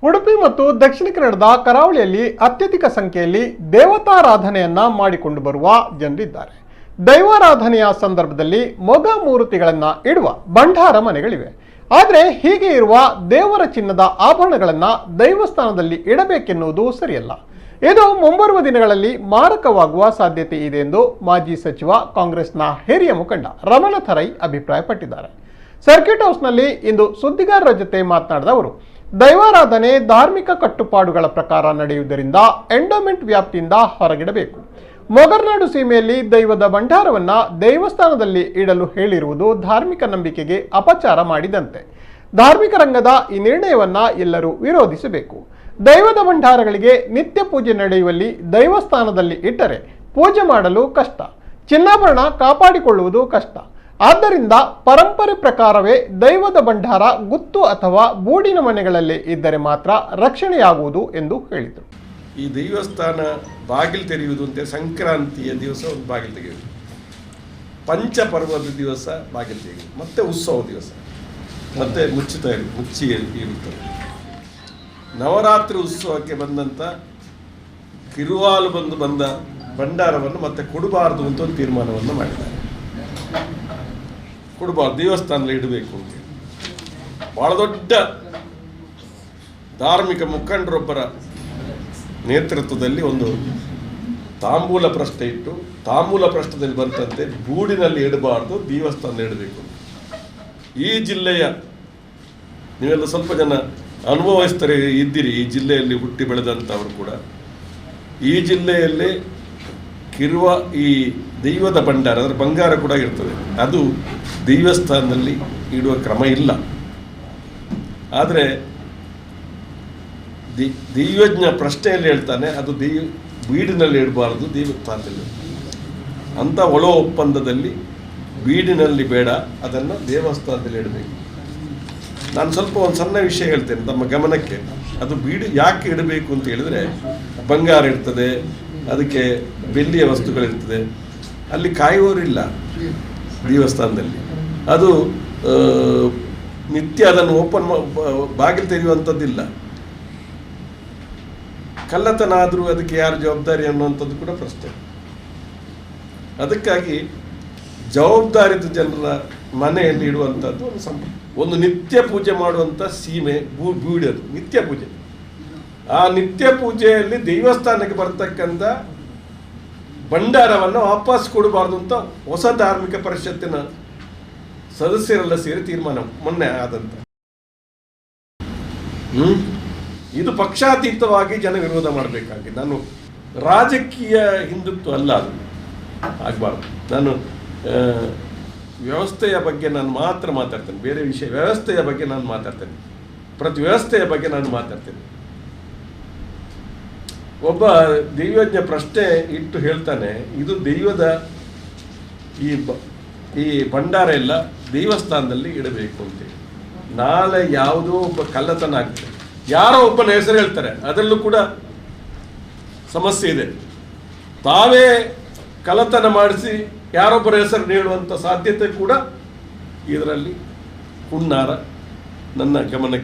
ಉಡುಪಿ ಮತ್ತು ದಕ್ಷಿಣ ಕನ್ನಡದ ಕರಾವಳಿಯಲ್ಲಿ ಅತ್ಯಧಿಕ ಸಂಖ್ಯೆಯಲ್ಲಿ ದೇವತಾರಾಧನೆಯನ್ನ ಮಾಡಿಕೊಂಡು ಬರುವ ಜನರಿದ್ದಾರೆ. ದೈವಾರಾಧನೆಯ ಸಂದರ್ಭದಲ್ಲಿ ಮೊಗ ಮೂರ್ತಿಗಳನ್ನ ಇಡುವ ಭಂಡಾರ ಮನೆಗಳಿವೆ. ಆದರೆ ಹೀಗೆ ಇರುವ ದೇವರ ಚಿನ್ನದ ಆಭರಣಗಳನ್ನ ದೈವಸ್ಥಾನದಲ್ಲಿ ಇಡಬೇಕೆನ್ನುವುದು ಸರಿಯಲ್ಲ. ಇದು ಮುಂಬರುವ ದಿನಗಳಲ್ಲಿ ಮಾರಕವಾಗುವ ಸಾಧ್ಯತೆ ಇದೆ ಎಂದು ಮಾಜಿ ಸಚಿವ ಕಾಂಗ್ರೆಸ್ನ ಹಿರಿಯ ಮುಖಂಡ ರಮಣ ಥರೈ ಅಭಿಪ್ರಾಯಪಟ್ಟಿದ್ದಾರೆ. ಸರ್ಕ್ಯೂಟ್ ಹೌಸ್ನಲ್ಲಿ ಇಂದು ಸುದ್ದಿಗಾರರ ಜೊತೆ ಮಾತನಾಡಿದ ಅವರು, ದೈವಾರಾಧನೆ ಧಾರ್ಮಿಕ ಕಟ್ಟುಪಾಡುಗಳ ಪ್ರಕಾರ ನಡೆಯುವುದರಿಂದ ಎಂಡೋಮೆಂಟ್ ವ್ಯಾಪ್ತಿಯಿಂದ ಹೊರಗಿಡಬೇಕು. ಮೊಗರ್ನಾಡು ಸೀಮೆಯಲ್ಲಿ ದೈವದ ಭಂಡಾರವನ್ನ ದೇವಸ್ಥಾನದಲ್ಲಿ ಇಡಲು ಹೇಳಿರುವುದು ಧಾರ್ಮಿಕ ನಂಬಿಕೆಗೆ ಅಪಚಾರ ಮಾಡಿದಂತೆ. ಧಾರ್ಮಿಕ ರಂಗದ ಈ ನಿರ್ಣಯವನ್ನ ಎಲ್ಲರೂ ವಿರೋಧಿಸಬೇಕು. ದೈವದ ಭಂಡಾರಗಳಿಗೆ ನಿತ್ಯ ಪೂಜೆ ನಡೆಯುವಲ್ಲಿ ದೈವಸ್ಥಾನದಲ್ಲಿ ಇಟ್ಟರೆ ಪೂಜೆ ಮಾಡಲು ಕಷ್ಟ, ಚಿನ್ನಾಭರಣ ಕಾಪಾಡಿಕೊಳ್ಳುವುದು ಕಷ್ಟ. ಆದ್ದರಿಂದ ಪರಂಪರೆ ಪ್ರಕಾರವೇ ದೈವದ ಭಂಡಾರ ಗುತ್ತು ಅಥವಾ ಬೂಡಿನ ಮನೆಗಳಲ್ಲಿ ಇದ್ದರೆ ಮಾತ್ರ ರಕ್ಷಣೆಯಾಗುವುದು ಎಂದು ಹೇಳಿದರು. ಈ ದೇವಸ್ಥಾನ ಬಾಗಿಲು ತೆರೆಯುವುದು ಅಂತ ಸಂಕ್ರಾಂತಿಯ ದಿವಸ ಒಂದು ಬಾಗಿಲು ತೆಗೆಯುವುದು, ಪಂಚಪರ್ವದ ದಿವಸ ಬಾಗಿಲು ತೆಗೆಯುವುದು, ಮತ್ತೆ ಉತ್ಸವ ದಿವಸ ಮತ್ತೆ ಮುಚ್ಚಿ ಇರುತ್ತದೆ. ನವರಾತ್ರಿ ಉತ್ಸವಕ್ಕೆ ಬಂದಂಥ ಕಿರುವಾಲು ಬಂದ ಭಂಡಾರವನ್ನು ಮತ್ತೆ ಕೊಡಬಾರದು ಅಂತ ಒಂದು ತೀರ್ಮಾನವನ್ನು ಮಾಡಿದ್ದಾರೆ. ಕೊಡಬಾರ್ದು, ದೇವಸ್ಥಾನದಲ್ಲಿ ಇಡಬೇಕು ಅಂತೇಳಿ ಬಹಳ ದೊಡ್ಡ ಧಾರ್ಮಿಕ ಮುಖಂಡರೊಬ್ಬರ ನೇತೃತ್ವದಲ್ಲಿ ಒಂದು ತಾಂಬೂಲ ಪ್ರಶ್ನೆ ಇಟ್ಟು, ತಾಂಬೂಲ ಪ್ರಶ್ನದಲ್ಲಿ ಬಂತಂತೆ ಬೂಡಿನಲ್ಲಿ ಇಡಬಾರ್ದು, ದೇವಸ್ಥಾನದಲ್ಲಿ ಇಡಬೇಕು. ಈ ಜಿಲ್ಲೆಯ ನೀವೆಲ್ಲ ಸ್ವಲ್ಪ ಜನ ಅನುಭವಿಸ್ತಾರೆ ಇದ್ದೀರಿ, ಈ ಜಿಲ್ಲೆಯಲ್ಲಿ ಹುಟ್ಟಿ ಬೆಳೆದಂಥವರು ಕೂಡ. ಈ ಜಿಲ್ಲೆಯಲ್ಲಿ ಇರುವ ಈ ದೈವದ ಭಂಡಾರ ಅಂದರೆ ಬಂಗಾರ ಕೂಡ ಇರ್ತದೆ, ಅದು ದೇವಸ್ಥಾನದಲ್ಲಿ ಇಡುವ ಕ್ರಮ ಇಲ್ಲ. ಆದರೆ ದೈವಜ್ಞ ಪ್ರಶ್ನೆಯಲ್ಲಿ ಹೇಳ್ತಾನೆ, ಅದು ಬೀಡಿನಲ್ಲಿ ಇಡಬಾರ್ದು, ದೇವಸ್ಥಾನದಲ್ಲಿ. ಅಂಥ ಒಳ ಒಪ್ಪಂದದಲ್ಲಿ ಬೀಡಿನಲ್ಲಿ ಬೇಡ, ಅದನ್ನು ದೇವಸ್ಥಾನದಲ್ಲಿ ಇಡಬೇಕು. ನಾನು ಸ್ವಲ್ಪ ಒಂದು ಸಣ್ಣ ವಿಷಯ ಹೇಳ್ತೇನೆ ನಮ್ಮ ಗಮನಕ್ಕೆ. ಅದು ಬೀಡು ಯಾಕೆ ಇಡಬೇಕು ಅಂತ ಹೇಳಿದ್ರೆ, ಬಂಗಾರ ಇರ್ತದೆ, ಅದಕ್ಕೆ ಬೆಳ್ಳಿಯ ವಸ್ತುಗಳಿರ್ತದೆ, ಅಲ್ಲಿ ಕಾಯುವವರಿಲ್ಲ ದೇವಸ್ಥಾನದಲ್ಲಿ. ಅದು ನಿತ್ಯ ಅದನ್ನು ಬಾಗಿಲು ತೆರೆಯುವಂಥದ್ದಿಲ್ಲ. ಕಳ್ಳತನ ಆದರೂ ಅದಕ್ಕೆ ಯಾರು ಜವಾಬ್ದಾರಿ ಅನ್ನುವಂಥದ್ದು ಕೂಡ ಪ್ರಶ್ನೆ. ಅದಕ್ಕಾಗಿ ಜವಾಬ್ದಾರಿತ ಜನರ ಮನೆಯಲ್ಲಿ ಇಡುವಂಥದ್ದು ಒಂದು ನಿತ್ಯ ಪೂಜೆ ಮಾಡುವಂಥ ಸೀಮೆ ಬೀಡದು ನಿತ್ಯ ಪೂಜೆ. ಆ ನಿತ್ಯ ಪೂಜೆಯಲ್ಲಿ ದೇವಸ್ಥಾನಕ್ಕೆ ಬರ್ತಕ್ಕಂಥ ಭಂಡಾರವನ್ನು ವಾಪಸ್ ಕೊಡಬಾರ್ದು ಅಂತ ಹೊಸ ಧಾರ್ಮಿಕ ಪರಿಷತ್ತಿನ ಸದಸ್ಯರೆಲ್ಲ ಸೇರಿ ತೀರ್ಮಾನ ಮೊನ್ನೆ ಆದಂತ. ಇದು ಪಕ್ಷಾತೀತವಾಗಿ ಜನ ವಿರೋಧ ಮಾಡಬೇಕಾಗಿದೆ. ನಾನು ರಾಜಕೀಯ ಹಿಂದುತ್ವ ಅಲ್ಲ, ಅದು ಆಗಬಾರ್ದು. ನಾನು ವ್ಯವಸ್ಥೆಯ ಬಗ್ಗೆ ನಾನು ಮಾತ್ರ ಮಾತಾಡ್ತೇನೆ, ಬೇರೆ ವಿಷಯ ವ್ಯವಸ್ಥೆಯ ಬಗ್ಗೆ ನಾನು ಮಾತಾಡ್ತೇನೆ, ಪ್ರತಿ ವ್ಯವಸ್ಥೆಯ ಬಗ್ಗೆ ನಾನು ಮಾತಾಡ್ತೇನೆ. ಒಬ್ಬ ದೈವಜ್ಞ ಪ್ರಶ್ನೆ ಇಟ್ಟು ಹೇಳ್ತಾನೆ, ಇದು ದೈವದ ಈ ಭಂಡಾರ ಎಲ್ಲ ದೇವಸ್ಥಾನದಲ್ಲಿ ಇಡಬೇಕು ಅಂತೇಳಿ. ನಾಳೆ ಯಾವುದೋ ಒಬ್ಬ ಕಳ್ಳತನ ಆಗ್ತದೆ, ಯಾರೋ ಒಬ್ಬನ ಹೆಸರು ಹೇಳ್ತಾರೆ, ಅದರಲ್ಲೂ ಕೂಡ ಸಮಸ್ಯೆ ಇದೆ. ತಾವೇ ಕಳ್ಳತನ ಮಾಡಿಸಿ ಯಾರೊಬ್ಬರ ಹೆಸರು ನೀಡುವಂಥ ಸಾಧ್ಯತೆ ಕೂಡ ಇದರಲ್ಲಿ ಹುನ್ನಾರ ನನ್ನ ಗಮನಕ್ಕೆ